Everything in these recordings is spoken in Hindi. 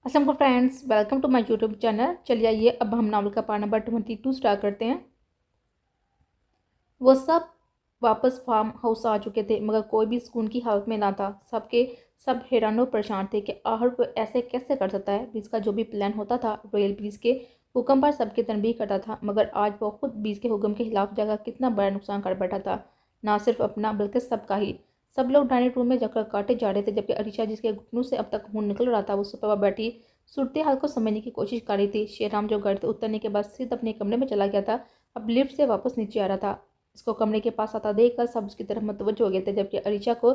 Aslam friends, welcome to my YouTube channel. चलिए आइए अब हम नावल का पार्ट नंबर 22 स्टार्ट करते हैं। वो सब वापस फार्म हाउस आ चुके थे, मगर कोई भी सुकून की हालत में ना था। सब हैरान और परेशान थे कि आखिर वो ऐसे कैसे कर सकता है। बीस का जो भी प्लान होता था रॉयल बीस के हुक्म पर सबकी तनबीह करता था, मगर आज वो खुद बीस के हुक्म के खिलाफ जगह कितना बड़ा नुकसान कर बैठा था, ना सिर्फ अपना बल्कि सबका ही। सब लोग डाइनिंग रूम में जाकर काटे जा रहे थे, जबकि अरीशा, जिसके घुटनों से अब तक खून निकल रहा था, वो सोफे पर बैठी सूरत हाल को समझने की कोशिश कर रही थी। शेराम जो घर से उतरने के बाद सीधे अपने कमरे में चला गया था, अब लिफ्ट से वापस नीचे आ रहा था। इसको कमरे के पास आता देखकर सब उसकी तरफ मुतवज्जो हो गए थे, जबकि अरीशा को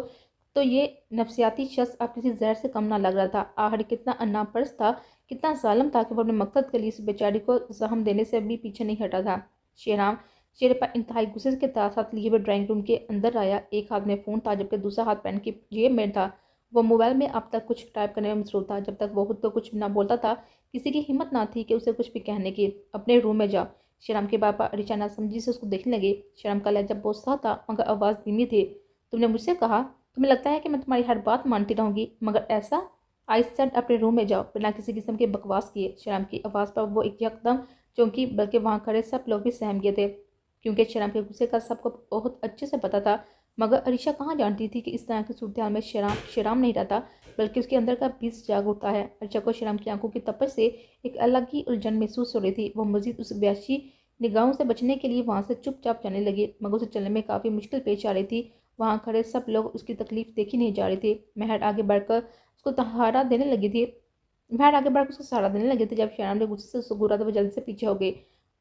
तो ये नफसियाती शख्स अब किसी जहर से कम ना लग रहा था। आखिर कितना अन्नापरस था, कितना जालिम था कि वो अपने मकसद के लिए इस बेचारी को जख्म देने से भी पीछे नहीं हटा था। शेराम चेहरे पर इंतहाई गुस्से के साथ लिए हुए ड्राइंग रूम के अंदर आया। एक हाथ में फ़ोन था, जबकि दूसरा हाथ पेन की जेब में था। वो मोबाइल में अब तक कुछ टाइप करने में मसरूफ था। जब तक वो खुद तो कुछ ना बोलता था, किसी की हिम्मत ना थी कि उसे कुछ भी कहने की। अपने रूम में जा। शर्म के पापा ऋचा नासमझी से उसको देखने लगे। शर्म का लहजा बहुत सा था, मगर आवाज़ धीमी थी। तुमने मुझसे कहा, तुम्हें लगता है कि मैं तुम्हारी हर बात मानती रहूंगी, मगर ऐसा? आई सेड अपने रूम में जाओ, बिना किसी किस्म के बकवास किए। शर्म की आवाज़ पर वो एक यकदम चौंकी, बल्कि वहाँ खड़े सब लोग भी सहम गए थे, क्योंकि शर्म के गुस्से का सबको बहुत अच्छे से पता था। मगर अरीशा कहाँ जानती थी कि इस तरह की सूरत में शराम शराम नहीं रहता, बल्कि उसके अंदर का बीस जाग उठता है। अरीशा को शराम की आंखों की तपश से एक अलग ही उलझन महसूस हो रही थी। वो मजीद उस व्यासी निगाहों से बचने के लिए वहाँ से चुपचाप जाने लगी, मगर उसे चलने में काफ़ी मुश्किल पेश आ रही थी। वहाँ खड़े सब लोग उसकी तकलीफ देखी नहीं जा रही थी। महर आगे बढ़कर उसको सहारा देने लगी थी। महर आगे बढ़कर उसको सहारा देने लगे थे। जब शराम ने गुस्से से उसको घूरा तो वो जल्दी से पीछे हो गई।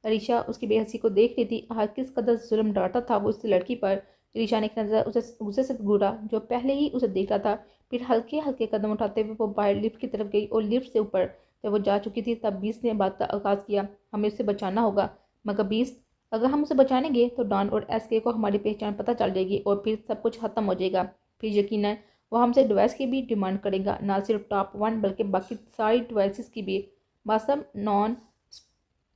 अरीशा उसकी बेहसी को देख रही थी। आह, किस कदर जुल्म डांटा था वो उस लड़की पर। अरीशा ने एक नजर उसे गुस्से से घूरा, जो पहले ही उसे देख रहा था। फिर हल्के हल्के कदम उठाते हुए वो बाहर लिफ्ट की तरफ गई और लिफ्ट से ऊपर जब वो जा चुकी थी, तब बीस ने बात का आगाज़ किया। हमें उसे बचाना होगा। मगर बीस, अगर हम उसे बचानेंगे तो डॉन और एसके को हमारी पहचान पता चल जाएगी और फिर सब कुछ खत्म हो जाएगा। फिर यकीनन वो हमसे डिवाइस की भी डिमांड करेगा, ना सिर्फ टॉप वन बल्कि बाकी सारी डिवाइसेस की भी। बासम नॉन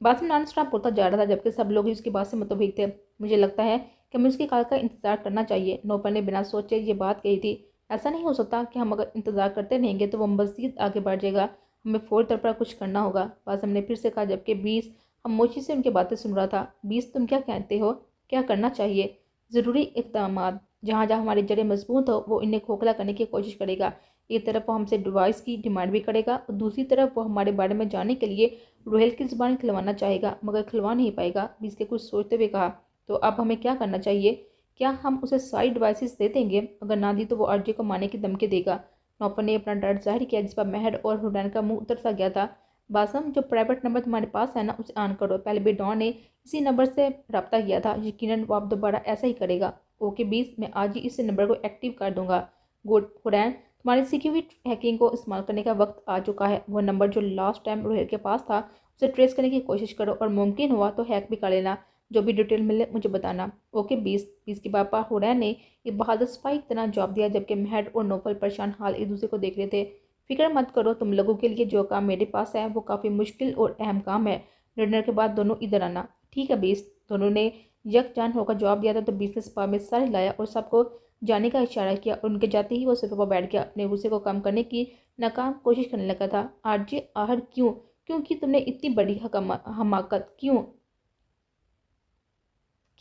बासम नॉन स्टॉप बोलता जा रहा था, जबकि सब लोग ही उसकी बात से मुतफिक थे। मुझे लगता है कि हमें उसकी कॉल का इंतज़ार करना चाहिए। नौफर ने बिना सोचे ये बात कही थी। ऐसा नहीं हो सकता कि हम अगर इंतज़ार करते रहेंगे तो वो मज़ीद आगे बढ़ जाएगा। हमें फ़ौरी तौर पर कुछ करना होगा, बासम ने फिर से कहा, जबकि बीस खामोशी से उनकी बातें सुन रहा था। बीस, तुम क्या कहते हो, क्या करना चाहिए? ज़रूरी इक़दाम। जहाँ जहाँ हमारी जड़ें मजबूत हो, वो इन्हें खोखला करने की कोशिश करेगा। एक तरफ वो हमसे डिवाइस की डिमांड भी करेगा और दूसरी तरफ वो हमारे बारे में जानने के लिए रोहेल की ज़ुबान खिलवाना चाहेगा, मगर खिलवा नहीं पाएगा। बीस के कुछ सोचते हुए कहा, तो अब हमें क्या करना चाहिए? क्या हम उसे सारी डिवाइसेस दे देंगे? अगर ना दी तो वो आरजे को मारने की धमकी देगा। नौफर ने अपना डर जाहिर किया, जिस पर महर और हुरैन का मुंह उतर सा गया था। बासम, जो प्राइवेट नंबर तुम्हारे पास है ना, उसे ऑन करो। पहले भी डॉन ने इसी नंबर से रब्ता किया था, यकीनन वो अब दोबारा ऐसा ही करेगा। ओके बीस, मैं आज ही इस नंबर को एक्टिव कर दूंगा। गुड हुरैन, तुम्हारी सीखी हुई हैकिंग को इस्तेमाल करने का वक्त आ चुका है। वो नंबर जो लास्ट टाइम रोहेल के पास था, उसे ट्रेस करने की कोशिश करो और मुमकिन हुआ तो हैक भी कर लेना। जो भी डिटेल मिले मुझे बताना। ओके बीस। बीस के पापा हुरैन ने एक बहादुर सिपाही की तरह जवाब दिया, जबकि महड और नौफल परेशान हाल एक दूसरे को देख रहे थे। फिक्र मत करो, तुम लोगों के लिए जो काम मेरे पास है वो काफ़ी मुश्किल और अहम काम है। डिनर के बाद दोनों इधर आना। ठीक है बीस। दोनों ने यकजान होकर जवाब दिया था। तो बीस ने सिपाही में सर हिलाया और सबको जाने का इशारा किया, और उनके जाते ही वो सोफे पर बैठ गया। अपने गुस्से को कम करने की नाकाम कोशिश करने लगा था। आरजे आहर, क्यों? क्योंकि तुमने इतनी बड़ी हमाकत क्यों?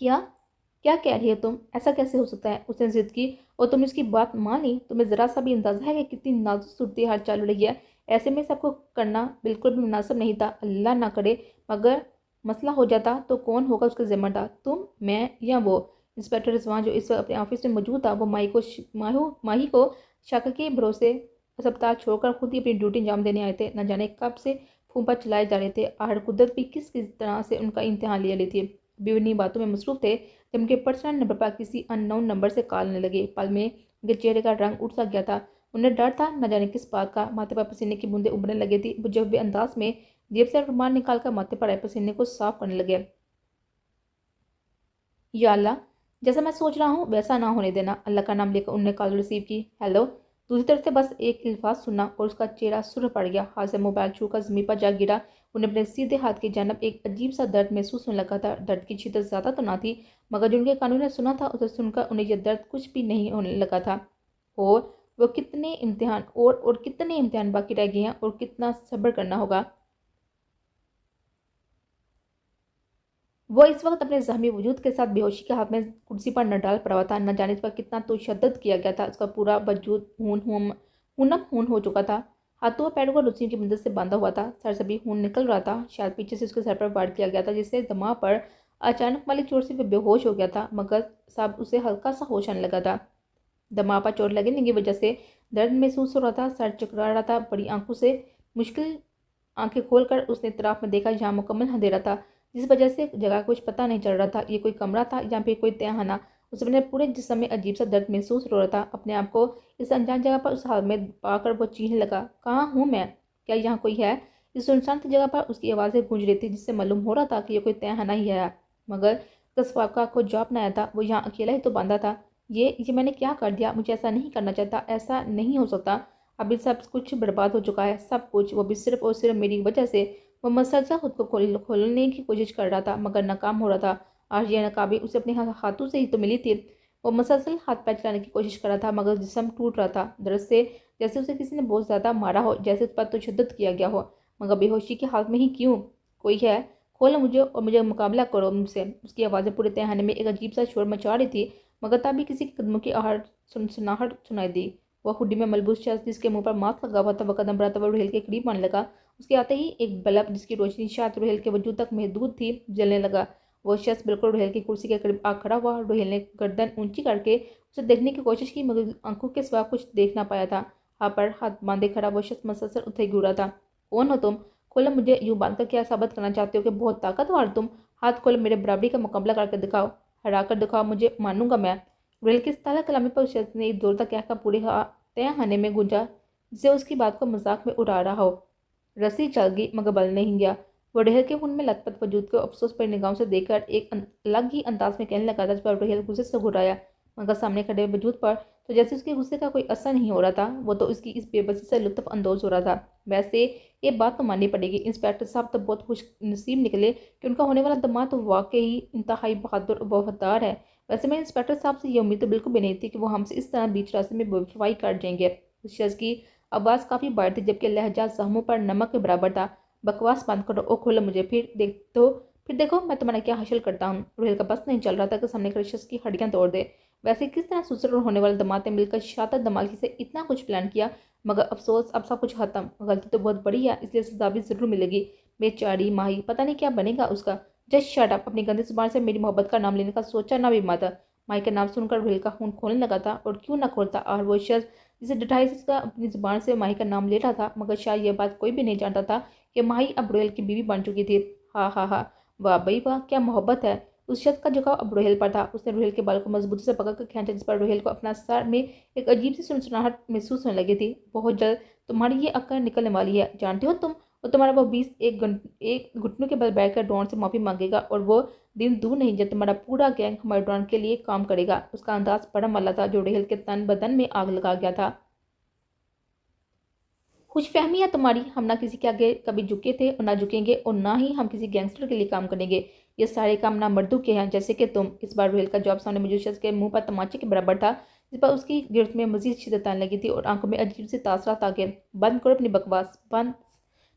क्या? क्या कह रही है तुम? ऐसा कैसे हो सकता है? उसने जिद की और तुमने उसकी बात मान ली। तुम्हें ज़रा सा भी अंदाज़ा है कि कितनी नाजुक सूरत हाल चल रही है? ऐसे में सबको करना बिल्कुल भी मुनासिब नहीं था। अल्लाह ना करे मगर मसला हो जाता तो कौन होगा उसका जिम्मेदार? तुम, मैं या वो? इंस्पेक्टर रिजवान, जो इस वक्त अपने ऑफिस में मौजूद था, वो माही को शक के भरोसे अस्पताल छोड़कर खुद ही अपनी ड्यूटी अंजाम देने आए थे। न जाने कब से फूंपा चलाए जा रहे थे। आहड़ कुदरत भी किस किस तरह से उनका इम्तिहान ले रही थी। विभिन्न बातों में मसरूफ थे, जब उनके पर्सनल नंबर पर किसी अननोन नंबर से कॉल आने लगे। पल में उनके चेहरे का रंग उठ सा गया था। उन्हें डर था, न जाने किस बात का। माथे पर पसीने की बूंदें उभरने लगी थी। वो जब वे अंदाज में जेब से रुमाल निकालकर माथे पर आए पसीने को साफ करने लगे। या अल्लाह, जैसा मैं सोच रहा हूँ वैसा ना होने देना। अल्लाह का नाम लेकर उनने कॉल रिसीव की। हेलो। दूसरी तरफ से बस एक अल्फाज सुना और उसका चेहरा सुर्ख पड़ गया। हाथ से मोबाइल छूकर ज़मीन पर जा गिरा। उन्हें अपने सीधे हाथ की जानब एक अजीब सा दर्द महसूस होने लगा था। दर्द की शिद्दत ज़्यादा तो ना थी, मगर जो उनके कानून ने सुना था उसे सुनकर उन्हें यह दर्द कुछ भी नहीं होने लगा था। और वो कितने इम्तिहान और कितने इम्तिहान बाकी रह गए हैं और कितना सब्र करना होगा। वो इस वक्त अपने ज़हमी वजूद के साथ बेहोशी के हाथ में कुर्सी पर न डाल पड़ा हुआ था। न जाने इस पर कितना तशद्दुद किया गया था। उसका पूरा वजूद खून हो चुका था। हाथों और पैरों को रस्सियों की मदद से बांधा हुआ था। सर से भी खून निकल रहा था। शायद पीछे से उसके सर पर वार किया गया था, जिससे दिमाग पर अचानक वाली चोट से वो बेहोश हो गया था, मगर साहब उसे हल्का सा होश आने लगा था। दिमाग पर चोट लगने की वजह से दर्द महसूस हो रहा था। सर चकरा रहा था। बड़ी आंखों से मुश्किल आंखें खोलकर उसने इतराफ में देखा, जहाँ मुकम्मल अंधेरा था, जिस वजह से जगह कुछ पता नहीं चल रहा था। ये कोई कमरा था या फिर कोई तहखाना। उसे अपने पूरे जिस्म में अजीब सा दर्द महसूस हो रहा था। अपने आप को इस अनजान जगह पर उस हाल में पाकर वो चीखने लगा, कहाँ हूँ मैं? क्या यहाँ कोई है? इस सुनसान सी जगह पर उसकी आवाज़ें गूंज रही थी, जिससे मालूम हो रहा था कि ये कोई तहखाना ही है। मगर कसवाका को जॉब न आया था। वो यहाँ अकेला ही तो बांधा था। ये मैंने क्या कर दिया? मुझे ऐसा नहीं करना चाहता। ऐसा नहीं हो सकता। अभी सब कुछ बर्बाद हो चुका है, सब कुछ। वो भी सिर्फ और सिर्फ मेरी वजह से। वो मसलसल खुद को खोलने की कोशिश कर रहा था, मगर नाकाम हो रहा था। आज ये नकाबी उसे अपने हाथों से ही तो मिली थी। वो मसलसल हाथ पैर चलाने की कोशिश कर रहा था, मगर जिस्म टूट रहा था दर्द से, जैसे उसे किसी ने बहुत ज़्यादा मारा हो, जैसे उस पर तशद्दुद किया गया हो। मगर बेहोशी की हालत में ही क्यों? कोई है? खोलो मुझे और मुझे मुकाबला करो मुझसे। उसकी आवाज़ें पूरे तहखाने में एक अजीब सा शोर मचा रही थी, मगर तभी किसी के कदमों की आहट सुनाहट सुनाई दी। वह हुड्डी में मलबूस शख्स, जिसके मुंह पर मास्क लगा हुआ था, वह कदम बढ़ाता हुआ रुहेल के करीब आने लगा। उसके आते ही एक बल्ब, जिसकी रोशनी शायद रुहेल के वजूद तक महदूद थी, जलने लगा। वो शख्स बिल्कुल रुहेल की कुर्सी के करीब आ खड़ा हुआ। रुहेल ने गर्दन ऊंची करके उसे देखने की कोशिश की, मगर आंखों के सिवा कुछ देख ना पाया था। हाथ पर हाथ बांधे खड़ा वो शख्स मसलसल उठे घूरा था। कौन हो तुम? खोलो मुझे। यूं बांध कर क्या साबित करना चाहते हो कि बहुत ताकतवर तुम? हाथ खोलो, मेरे बराबरी का मुकाबला करके दिखाओ। हरा कर दिखाओ मुझे, मानूंगा मैं। रुहेल की इस ताला कलामी पर उस शख्स ने एक जोर तक कहकर पूरे तहखाने में गूंजा, जिसे उसकी बात को मजाक में उड़ा रहा हो। रस्सी चल गई, मगर बल नहीं गया। वो रेहल के खून में लथपथ वजूद को अफसोस पर निगाहों से देखकर एक अलग ही अंदाज में कहने लगा था, जिस पर रेहल गुस्से से घुराया। मगर सामने खड़े वजूद पर तो जैसे उसके गुस्से का कोई असर नहीं हो रहा था। वो तो उसकी इस बेबसी से लुत्फ अंदोज हो रहा था। वैसे ये बात तो माननी पड़ेगी, इंस्पेक्टर साहब तो बहुत खुश नसीब निकले कि उनका होने वाला दामाद तो वाकई इंतहाई बहादुर और वफादार है। वैसे मैं इंस्पेक्टर साहब से ये उम्मीद तो बिल्कुल भी नहीं थी कि वो हमसे इस तरह बीच रास्ते में बेवफाई कर जाएंगे। उस शख्स की आवाज़ काफ़ी बाहर थी, जबकि लहजा जख्मों पर नमक के बराबर था। बकवास बंद करो और खोलो मुझे, फिर देखो मैं तुम्हारा क्या हासिल करता हूँ। रुहेल का बस नहीं चल रहा था कि सामने खड़े शख्स की हड्डियां तोड़ दे। वैसे किस तरह ससुर होने वाले दामाद ने मिलकर शातिर दिमागी से इतना कुछ प्लान किया, मगर अफसोस अब सब कुछ खत्म। गलती तो बहुत बड़ी है, इसलिए सजा भी जरूर मिलेगी। बेचारी माही, पता नहीं क्या बनेगा उसका। Just shut up. अपनी गंदी जुबान से मेरी मोहब्बत का नाम लेने का सोचा ना भी मत। माही का नाम सुनकर रुहेल का खून खोलने लगा था, और क्यों ना खोलता। और वो शख्स जिसे डिठाई से उसका अपनी जुबान से माही का नाम ले रहा था, मगर शायद यह बात कोई भी नहीं जानता था कि माही अब रुहेल की बीवी बन चुकी थी। हाँ हाँ हाँ, वाह भाई वाह, क्या मोहब्बत है। उस शख्स का झुकाव अब रुहेल पर था। उसने रुहेल के बाल को मजबूती से पकड़कर खींचा, जिस पर रुहेल को अपना सर में एक अजीब सी सुनसुनाहट महसूस होने लगी थी। बहुत जल्द तुम्हारी ये अक्ल निकलने वाली है, जानते हो तुम। और तुम्हारा वो एक घुटनों के बल बैठकर डॉन से माफ़ी मांगेगा, और वो दिन दूर नहीं जब तुम्हारा पूरा गैंग हमारे डॉन के लिए काम करेगा। उसका अंदाज बड़ा माला था, जो रुहेल के तन बदन में आग लगा गया था। खुशफहमी है तुम्हारी। हम ना किसी के आगे कभी झुके थे और ना झुकेंगे, और ना ही हम किसी गैंगस्टर के लिए काम करेंगे। ये सारे काम ना मर्दों के हैं, जैसे कि तुम। इस बार रुहेल का जवाब सामने मौजूद शख्स के मुंह पर तमाचे के बराबर था, जिस पर उसकी गिरफ्त में मजीद शिद्दत आने लगी थी, और आंखों में अजीब सी तासरात आ गए। बंद करो अपनी बकवास, बंद।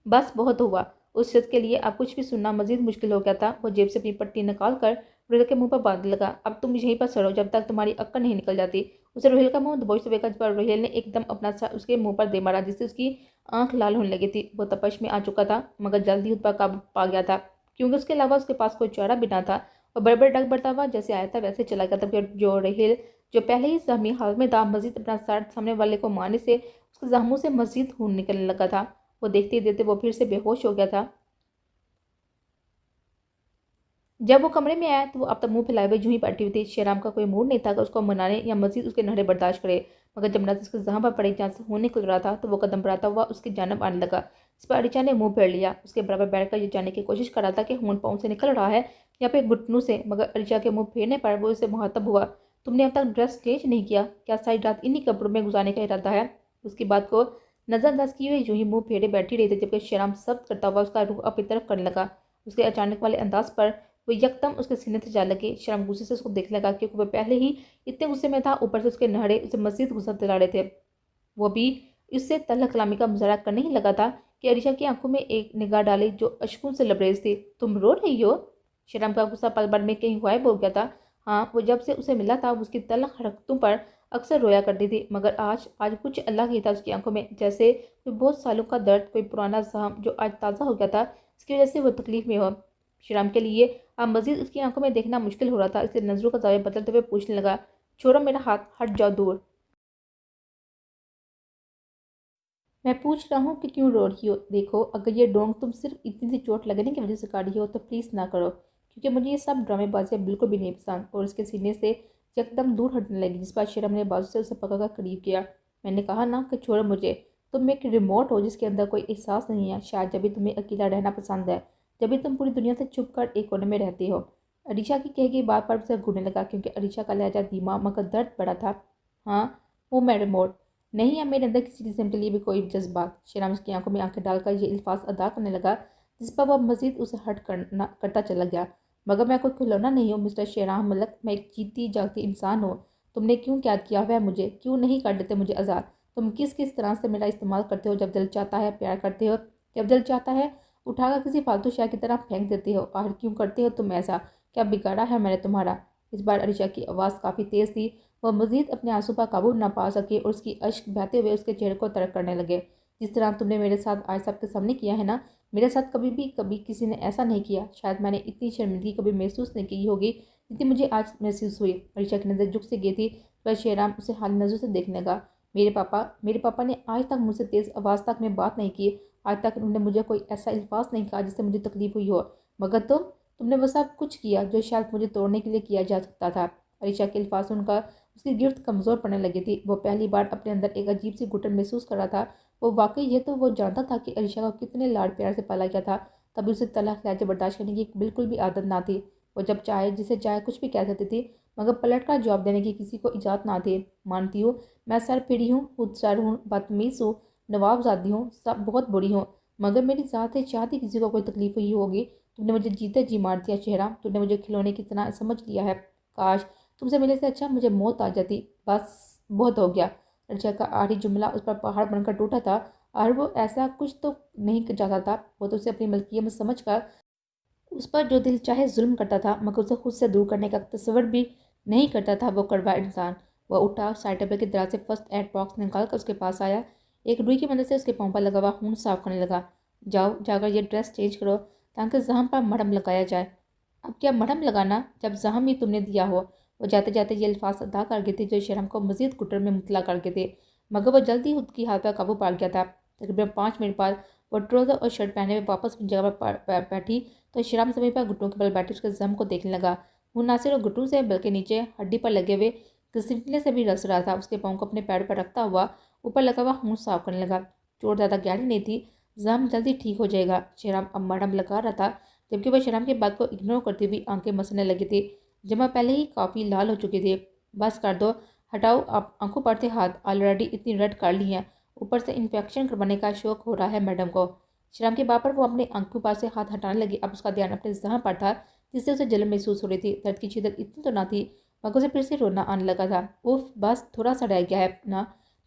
बस बहुत हुआ। उस शख्स के लिए अब कुछ भी सुनना मजीद मुश्किल हो गया था। वो जेब से अपनी पट्टी निकाल कर रुहेल के मुंह पर बांधने लगा। अब तुम यहीं पर सड़ो जब तक तुम्हारी अक्ल नहीं निकल जाती। उसे रुहेल का मुंह दबोचते हुए कहा, जिस पर रुहेल ने एकदम अपना सर उसके मुंह पर दे मारा, जिससे उसकी आंख लाल होने लगी थी। वो तपश में आ चुका था, मगर जल्दी उस पर काबू पा गया था, क्योंकि उसके अलावा उसके पास कोई चारा भी ना था। और बड़बड़ डग बढ़ता हुआ जैसे आया था वैसे चला गया था। फिर जो रुहेल, जो पहले ही जख्मी हालत में था, मजीद अपना सर सामने वाले को मारने से उसके जख्मों से मजीद खून निकलने लगा था। वो देखते ही देखते वो फिर से बेहोश हो गया था। जब वो कमरे में आया तो वो अब तक मुंह फैलाए हुए यूं ही बैठी हुई थी। शेराम का कोई मूड नहीं था कि उसको मनाने या मजीद उसके नहरे बर्दाश्त करे। मगर जब नजर उसके जहाँ पर पड़ी, जहाँ से खून निकल रहा था, तो वो कदम बढ़ाता हुआ उसकी जानब आने लगा। इस पर अरिचा ने मुंह फेर लिया। उसके बराबर बैठकर ये जानने की कोशिश कर रहा था कि खून पाँव से निकल रहा है या फिर घुटनों से, मगर अरिचा के मुंह फेरने पर वो उससे मुहातब हुआ। तुमने अब तक ड्रेस चेंज नहीं किया क्या? सारी रात इन्हीं कपड़ों में गुजारने का इरादा है? उसकी बात को नजरअंदाज किए हुए यूं ही मुंह फेरे बैठी रही थी, जबकि शेराम सब्र करता हुआ उसका रुख अपनी तरफ करने लगा। उसके अचानक वाले अंदाज पर वो यकदम उसके सीने से जा लगे। शर्म गुस्से से उसको देखने लगा, क्योंकि वह पहले ही इतने गुस्से में था, ऊपर से उसके नहरे उसे मजीद गुस्सा दिला रहे थे। वो भी उससे तल्ला कलामी का मुजाहरा करने ही लगा था कि अरीशा की आंखों में एक निगाह डाली जो अश्कों से लबरेज थी। तुम रो रही हो? शर्म का गुस्सा पल भर में कहीं गायब हो गया था। हाँ, वो जब से उसे मिला था उसकी तल्ख हरकतों पर अक्सर रोया करती थी, मगर आज आज कुछ अलग ही था उसकी आंखों में, जैसे कोई बहुत सालों का दर्द, कोई पुराना जख्म जो आज ताज़ा हो गया था, इसकी वजह से वो तकलीफ में हो। शर्म के लिए अब मजीद उसकी आंखों में देखना मुश्किल हो रहा था। इसलिए नजरों का जाविया बदलते हुए पूछने लगा, छोड़ो मेरा हाथ, हट जाओ दूर। मैं पूछ रहा हूँ कि क्यों रो रही हो? देखो, अगर ये डोंग तुम सिर्फ इतनी सी चोट लगने की वजह से काटी हो तो प्लीज़ ना करो, क्योंकि मुझे ये सब ड्रामेबाजियाँ बिल्कुल भी नहीं पसंद। और उसके सीने से एकदम दूर हटने लगी, जिस पर शर्म ने बाजू से उसे पकड़कर करीब किया। मैंने कहा ना कि छोड़ो मुझे। तुम एक रिमोट हो जिसके अंदर कोई एहसास नहीं है। शायद जब भी तुम्हें अकेला रहना पसंद है, जब भी तुम पूरी दुनिया से छुप कर एक कोने में रहती हो। अरीशा की कही गई बात पर उसे घूरने लगा, क्योंकि अरीशा का लहजा धीमा मगर दर्द बड़ा था। हाँ, वो मैं रिमोट नहीं है। मेरे अंदर किसी किस्म के लिए भी कोई जज्बात। शेराम की आंखों में आंखें डालकर ये अल्फाज अदा करने लगा, जिस पर वह मजीद उसे हट करता चला गया। मगर मैं कोई खिलौना नहीं हूँ मिस्टर शेराम मलक, मैं एक जीती जागती इंसान हूँ। तुमने क्यों कैद किया हुआ है मुझे? क्यों नहीं कर देते मुझे आज़ाद? तुम किस किस तरह से मेरा इस्तेमाल करते हो? जब दिल चाहता है प्यार करते हो, जब दिल चाहता है उठाकर किसी फालतू शय की तरह फेंक देते हो। आखिर क्यों करते हो तुम ऐसा? क्या बिगाड़ा है मैंने तुम्हारा? इस बार अरीशा की आवाज़ काफ़ी तेज़ थी। वह मजीद अपने आंसू पर काबू न पा सके और उसकी अश्क बहते हुए उसके चेहरे को तरक करने लगे। जिस तरह तुमने मेरे साथ आज सबके सामने किया है ना, मेरे साथ कभी किसी ने ऐसा नहीं किया। शायद मैंने इतनी शर्मिंदगी कभी महसूस नहीं की होगी जितनी मुझे आज महसूस हुई। अरीशा की नज़र झुक से गई थी, पर शेराम उसे हाल नज़रों से देखने लगा। मेरे पापा ने आज तक मुझसे तेज़ आवाज़ तक में बात नहीं की। आज तक उन्होंने मुझे कोई ऐसा अल्फाज नहीं कहा जिससे मुझे तकलीफ हुई हो। मगर तुमने वो सब कुछ किया जो शायद मुझे तोड़ने के लिए किया जा सकता था। अरीशा के अल्फाज सुनकर उसकी गिरफ्त कमज़ोर पड़ने लगी थी। वो पहली बार अपने अंदर एक अजीब सी घुटन महसूस कर रहा था। वो वाकई ये तो वो जानता था कि अरीशा को कितने लाड़ प्यार से पाला गया था, तभी उसे तलाक लहजे बर्दाश्त करने की बिल्कुल भी आदत ना थी। वो जब चाहे जिसे चाहे कुछ भी कह सकती थी, मगर पलट कर जवाब देने की किसी को इजाज़त ना थी। मानती हूँ मैं सर फिरी हूँ, खुद सर हूँ, बदतमीज़ हूँ, नवाबजादी हूँ, सब बहुत बुरी हूँ, मगर मेरी ज़ात से चाहती किसी को कोई तकलीफ हुई होगी। तुमने मुझे जीते जी मार दिया चेहरा। तुमने मुझे खिलौने की तरह समझ लिया है। काश तुमसे मिलने से अच्छा मुझे मौत आ जाती। बस बहुत हो गया। अर्चा का आखिरी जुमला उस पर पहाड़ बनकर टूटा था, और वो ऐसा कुछ तो नहीं चाहता था। वो तो उसे अपनी मलकियत में समझ कर उस पर जो दिल चाहे जुल्म करता था, मगर उसे खुद से दूर करने का तस्वर भी नहीं करता था वो कड़वा इंसान। वह उठा, साइड टेबल के दराज से फर्स्ट एड बॉक्स निकाल कर उसके पास आया। एक रुई की मदद से उसके पाँव पर लगा हुआ खून साफ करने लगा। जाओ, जाकर ये ड्रेस चेंज करो ताकि जहम पर मरहम लगाया जाए। अब क्या मरहम लगाना, जब जहम ही तुमने दिया हो? वो जाते जाते ये अल्फाज अदा कर गए थे जो शर्म को मजीद कुटर में मुतला कर गए थे, मगर वह जल्दी खुद की हाथ पर काबू पा गया था। तकरीबन 5 मिनट बाद वह ट्राउज़र और शर्ट पहने हुए वापस अपनी जगह पर बैठी तो शर्म समय पर घुटनों के बल बैठे उसके जम को देखने लगा। वो ना सिर्फ घुटनों से बल्कि नीचे हड्डी पर लगे हुए घसीटने से भी रस रहा था। उसके पाँव को अपने पैर पर रखता हुआ ऊपर लगा हुआ खून साफ करने लगा। चोट ज़्यादा गहरी नहीं थी, जम जल्दी ठीक हो जाएगा। शर्म अब मरहम लगा रहा था, जबकि वह शर्म की बात को इग्नोर करती हुई आंखें मसलने लगी थी। जमा पहले ही काफ़ी लाल हो चुकी थी। बस कर दो, हटाओ आप आंखों पर थे हाथ, ऑलरेडी इतनी रेड कर ली हैं, ऊपर से इन्फेक्शन करवाने का शौक हो रहा है मैडम को। शर्म के बाप पर वो अपने आंखों पर से हाथ हटाने लगी। अब उसका ध्यान अपने जहाँ पर था, जिससे उसे जलन महसूस हो रही थी। दर्द की शिद्दत इतनी तो ना थी, मगर उसे फिर से रोना आने लगा था। उफ, बस थोड़ा सा रह गया है ना,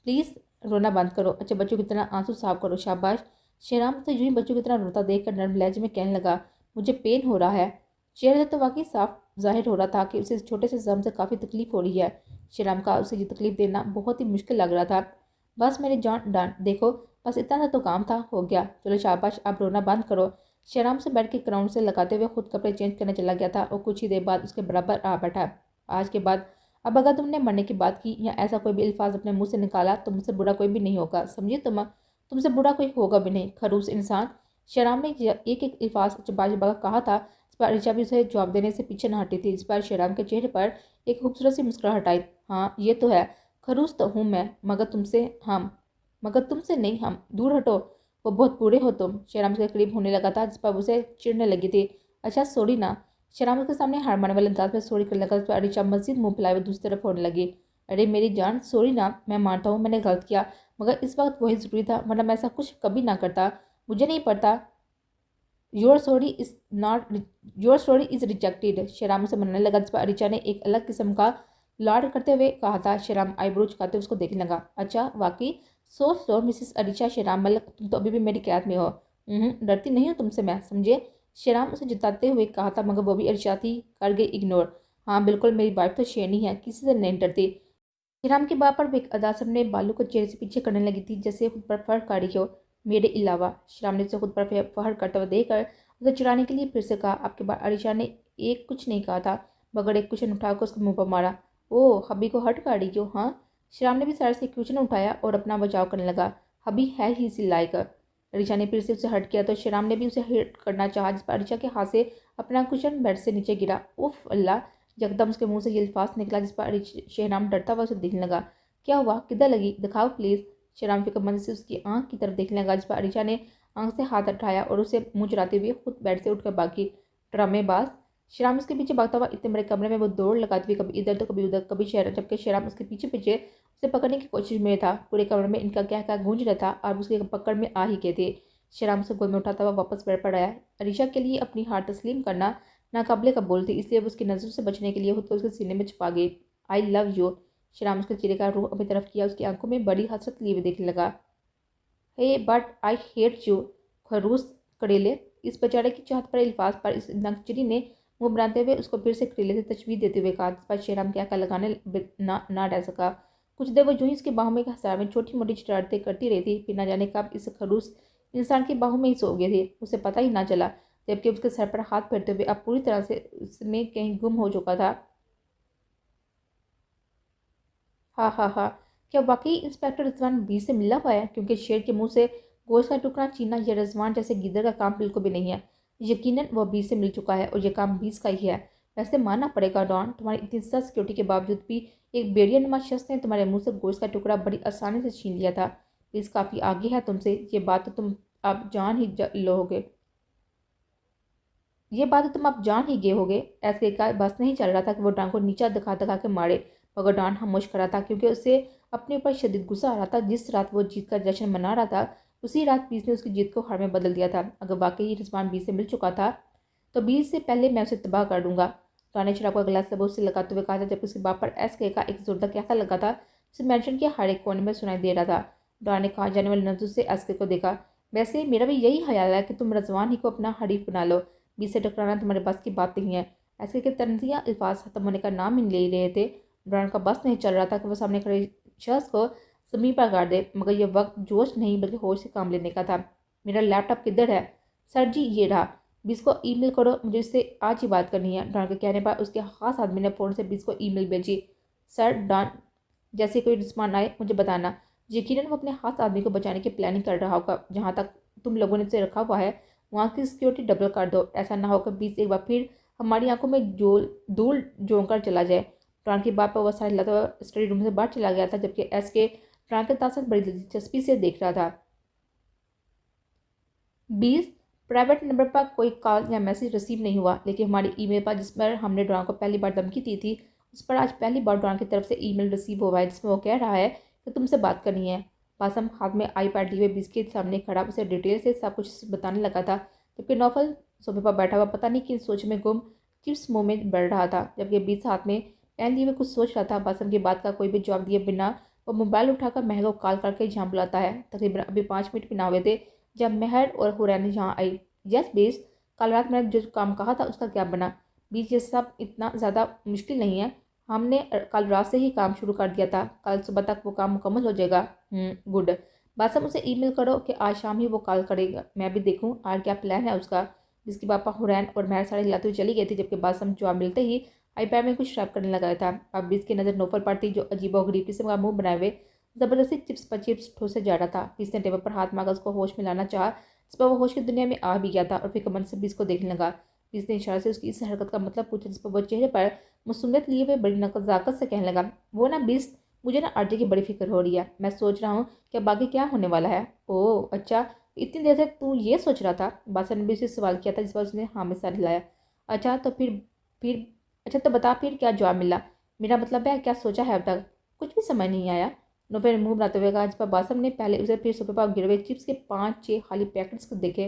प्लीज़ रोना बंद करो। अच्छा, बच्चों की तरह आंसू साफ करो, शाबाश। शेराम तो यूं ही बच्चों की तरह रोता देख कर नर्म लहजे में कहने लगा, मुझे पेन हो रहा है। चेहरे से तो वाकई साफ जाहिर हो रहा था कि उसे इस छोटे से जम से काफ़ी तकलीफ हो रही है। शेराम का उसे ये तकलीफ देना बहुत ही मुश्किल लग रहा था। बस मेरी जान डांट देखो, बस इतना सा तो काम था, हो गया, चलो शाबाश, अब रोना बंद करो। शेराम से बैठ के क्राउन से लगाते हुए खुद कपड़े चेंज करने चला गया था और कुछ ही देर बाद उसके बराबर आ बैठा। आज के बाद अब अगर तुमने मरने की बात की या ऐसा कोई भी अल्फाज अपने मुंह से निकाला तो मुझसे बुरा कोई भी नहीं होगा, समझे तुमसे बुरा कोई होगा भी नहीं, खरूस इंसान। शेराम ने एक एक अल्फाज चबा चबा कहा था। इस पर ऋचा भी उसे जवाब देने से पीछे न हटी थी। इस पर शेराम के चेहरे पर एक खूबसूरत सी मुस्कुराहट आई। हाँ, ये तो है, खरूस तो हूँ मैं, मगर तुमसे नहीं, हम दूर हटो, वो बहुत बुरे हो तुम। शेराम के करीब होने लगा था, जिस पर उसे चिढ़ने लगी थी। अच्छा सॉरी ना। शेराम उसके सामने हार मारने वाले अंदाज में सॉरी करने लगा, जिस पर अरीशा मस्जिद मुंह फैलाए हुए दूसरी तरफ होने लगी। अरे मेरी जान, सॉरी ना, मैं मानता हूँ मैंने गलत किया, मगर इस वक्त वही ज़रूरी था, वरना मैं ऐसा कुछ कभी ना करता। मुझे नहीं पड़ता। Your sorry is not your sorry is rejected. शेराम उसे मनाने लगा, जिस पर अरीशा ने एक अलग किस्म का लाड करते हुए कहा था। शेराम आईब्रो झुकाते उसको देखने लगा। अच्छा वाकई सोच लो मिसेस अरीशा शेराम, मलक तुम तो अभी भी मेरी कैद में हो। डरती नहीं हो तुमसे मैं, समझे? शेराम उसे जताते हुए कहा था, मगर वो भी अरीशा थी, कर गई इग्नोर। हाँ बिल्कुल, मेरी वाइफ तो शेरनी है, किसी से नहीं डरती। शेराम के बाप पर भी अदा सबने बालू को चेहरे से पीछे करने लगी थी, जैसे खुद पर फर्क काढ़ी हो। मेरे अलावा शेराम ने उसे खुद पर फहर करते हुए देखकर उसे चिढ़ाने के लिए फिर से कहा, आपके बाद अरीशा ने एक कुछ नहीं कहा था, मगर एक क्वेश्चन उठाकर उसके मुंह पर मारा। ओह, हबी को हट काढ़ी क्यों? हाँ। श्याम ने भी सर से क्वेश्चन उठाया और अपना बचाव करने लगा। हबी है ही इसी लायक। ऋचा ने फिर से उसे हट किया तो श्याम ने भी उसे हिट करना चाहा, जिस पर ऋचा के हाथ से अपना क्वेश्चन बेड से नीचे गिरा। उफ अल्लाह! यकदम उसके मुंह से ये अल्फाज निकला, जिस पर शेहराम डरता हुआ उसे देखने लगा। क्या हुआ? किधर लगी? दिखाओ प्लीज़। शेहराम फिक्रमंद से उसकी आंख की तरफ देखने लगा, जिस पर ऋचा ने आंख से हाथ उठाया और उसे मुंह चुराते हुए खुद बेड से उठकर भागी। ड्रामेबाज! शेराम उसके पीछे भागता हुआ इतने बड़े कमरे में वो दौड़ लगाती हुई कभी इधर तो कभी उधर, कभी शहर, जबकि शेराम उसके पीछे पीछे उसे पकड़ने की कोशिश में था। पूरे कमरे में इनका क्या क्या गूंज रहा था और उसके पकड़ में आ ही गए थे। शेराम उसे गोद में उठाता हुआ वापस बेड पर आया। अरीशा के लिए अपनी हार तस्लीम करना नाकाबिले कबूल थी, इसलिए वो उसकी नज़रों से बचने के लिए खुद को उसके सीने में छुपा गई। I love you. शेराम उसके चेहरे का रूह अपनी तरफ किया, उसकी आंखों में बड़ी हसरत लिए हुए देखने लगा। हे बट आई हेट यू। खरूस करेले! इस बेचारे की चाहत पर अल्फाज पर इस नकचरी ने मुंह बनाते हुए उसको फिर से करेले से तशवीह देते हुए कहा, जिस पर शेराम क्या लगाने ना रह सका। कुछ देर वो यूं ही इसकी बाहों में हंसा में छोटी मोटी शरारतें करती रही थी, फिर ना जाने कब इस खरूस इंसान की बाहों में ही सो गए थे, उसे पता ही ना चला। जबकि उसके सर पर हाथ फेरते हुए अब पूरी तरह से उसमें कहीं गुम हो चुका था। हाँ हाँ हाँ, क्या वाकई इंस्पेक्टर रिजवान 20 से मिला हुआ है? क्योंकि शेर के मुंह से गोश्त का टुकड़ा छीनना यह रिजवान जैसे गिद्दर का काम बिल्कुल भी नहीं है। यकीनन वह 20 से मिल चुका है और यह काम 20 का ही है। वैसे मानना पड़ेगा डॉन, तुम्हारी इतनी सख्त सिक्योरिटी के बावजूद भी एक बेड़िया नुमा शख्स ने तुम्हारे मुंह से गोश्त का टुकड़ा बड़ी आसानी से छीन लिया था। प्लीज़ काफ़ी आगे है तुमसे, ये बात तो तुम अब जान ही लोगे। ये बात तो तुम अब जान ही गए होगे। ऐसे का बस नहीं चल रहा था कि वो डॉन को नीचा दिखा दिखा के मारे, मगर डॉन खामोश खड़ा था क्योंकि उसे अपने ऊपर शदीद गुस्सा आ रहा था। जिस रात वो जीत का जश्न मना रहा था, उसी रात बीस ने उसकी जीत को हार में बदल दिया था। अगर वाकई रिजवान बीस से मिल चुका था तो बीस से पहले मैं उसे तबाह कर दूंगा। डॉन ने शराब का गिलास लबों से लगाते हुए कहा था, जबकि उसके बाप पर एस के का एक जोरदार कहता लगा था, जिसे मैंशन के हर एक कोने में सुनाई दे रहा था। डॉन ने कहा जाने वाली नजर से एस के को देखा। वैसे मेरा भी यही ख्याल है कि तुम रिजवान ही को अपना हरीफ बना लो। बीच से टकराना तुम्हारे बस की बात नहीं है। ऐसे के तंजिया अल्फाज खत्म होने का नाम ही ले रहे थे। डॉन का बस नहीं चल रहा था कि वो सामने खड़े शख्स को ज़मीन पर गाड़ दे, मगर यह वक्त जोश नहीं बल्कि होश से काम लेने का था। मेरा लैपटॉप किधर है? सर जी ये रहा। बीस को ईमेल करो, मुझे इससे आज ही बात करनी है। डॉन के कहने पर उसके खास आदमी ने फ़ोन से बीस को ईमेल भेजी। सर डॉन, जैसे कोई रिस्पॉन्ड आए मुझे बताना। यकीनन वो अपने खास आदमी को बचाने की प्लानिंग कर रहा होगा। जहाँ तक तुम लोगों ने उसे रखा हुआ है वहाँ की सिक्योरिटी डबल कर दो। ऐसा ना होकर बीच एक बार फिर हमारी आंखों में धूल झोंक कर चला जाए। डॉन की बात पर वह सारे लता स्टडी रूम से बाहर चला गया था, जबकि एस के डॉन के तासर बड़ी दिलचस्पी से देख रहा था। 20 प्राइवेट नंबर पर कोई कॉल या मैसेज रिसीव नहीं हुआ, लेकिन हमारी ईमेल पर जिस पर हमने डॉन को पहली बार धमकी दी थी, उस पर आज पहली बार डॉन की तरफ से ईमेल रिसीव हुआ है, जिसमें वो कह रहा है कि तुमसे बात करनी है। बासम हाथ में आईपैड लिए 20 के सामने खड़ा उसे डिटेल से सब कुछ बताने लगा था, जबकि नौफल सोफे पर बैठा हुआ पता नहीं किन सोच में गुम चिप्स मुंह में बढ़ रहा था। जबकि 20 हाथ में पेन लिए हुए कुछ सोच रहा था। बासम की बात का कोई भी जवाब दिए बिना वो मोबाइल उठाकर महर को कॉल करके जहाँ बुलाता है। तकरीबन अभी 5 मिनट भी ना हुए थे जब महर और हुरैन यहाँ आई। यस बीस, कल रात मैंने जो काम कहा था उसका क्या बना? बीस, ये सब इतना ज़्यादा मुश्किल नहीं है। हमने कल रात से ही काम शुरू कर दिया था, कल सुबह तक वो काम मुकम्मल हो जाएगा। गुड। बासम उसे ईमेल करो कि आज शाम ही वो कॉल करेगा, मैं भी देखूं आज क्या प्लान है उसका। जिसके पापा हुरैन और महर सारे हिलाते हुए चली गई थी, जबकि बासम जवाब मिलते ही आईपैड में कुछ टाइप करने लगा था। अब बीस की नज़र नौफल पर थी, जो अजीब और गरीब किस्म का मुंह बनाए हुए ज़बरदस्ती चिप्स पर चिप्स ठोसे जा रहा था। बीस ने टेबल पर हाथ मांगा उसको होश में लाना चाहा, इस पर वो होश की दुनिया में आ भी गया था और फिर कमर से बीस को देखने लगा। बीस ने इशारे से उसकी इस हरकत का मतलब पूछा, जिस पर वो चेहरे पर मसूमियत लिए हुए बड़ी नजाकत से कहने लगा, वो ना बीस, मुझे ना आरजे की बड़ी फिक्र हो रही है। मैं सोच रहा हूँ कि बाकी क्या होने वाला है। ओह अच्छा, इतनी देर से तू ये सोच रहा था? बादशाह ने भी उससे सवाल किया था, जिस पर उसने हाँ में सर हिलाया। अच्छा तो फिर अच्छा तो बता फिर क्या जवाब मिला? मेरा मतलब है क्या सोचा है अब तक? कुछ भी समझ नहीं आया। नोफे ने मुंह बनाते हुए कहा, जिस पर बासम ने पहले उसे फिर सोफे पर गिरे हुए चिप्स के 5-6 खाली पैकेट्स को देखे।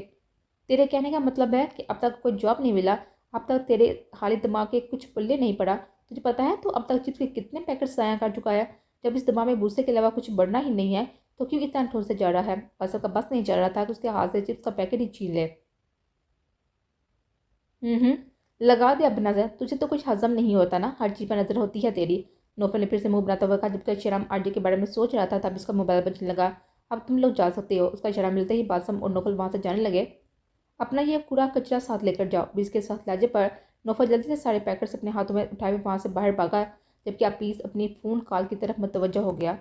तेरे कहने का मतलब है कि अब तक कोई जॉब नहीं मिला? अब तक तेरे खाली दिमाग के कुछ पल्ले नहीं पड़ा? तुझे पता है तो अब तक चिप्स के कितने पैकेट्स ज़ाया कर चुका है? जब इस दिमाग में भूसे के अलावा कुछ बढ़ना ही नहीं है, तो क्यों इतना ठोस से जा रहा है? असद का बस नहीं चल रहा था कि उसके हाथ से चिप्स का पैकेट ही छीन ले। लगा दिया अपनी नज़र, तुझे तो कुछ हजम नहीं होता ना, हर चीज़ पर नज़र होती है तेरी। नौफल ने फिर से मुंह बनाता हुआ कहा, जब तक शराम आरजे के बारे में सोच रहा था तब इसका मोबाइल बजने लगा। अब तुम लोग जा सकते हो। उसका इशारा मिलते ही बासम और नौफल वहाँ से जाने लगे। अपना ये कूड़ा कचरा साथ लेकर जाओ, बीस के साथ लाजे पर नौफल जल्दी से सारे पैकेट्स अपने हाथों में उठाए वहाँ से बाहर भागा, जबकि अपीस अपनी फ़ोन कॉल की तरफ मुतवज्जो हो गया।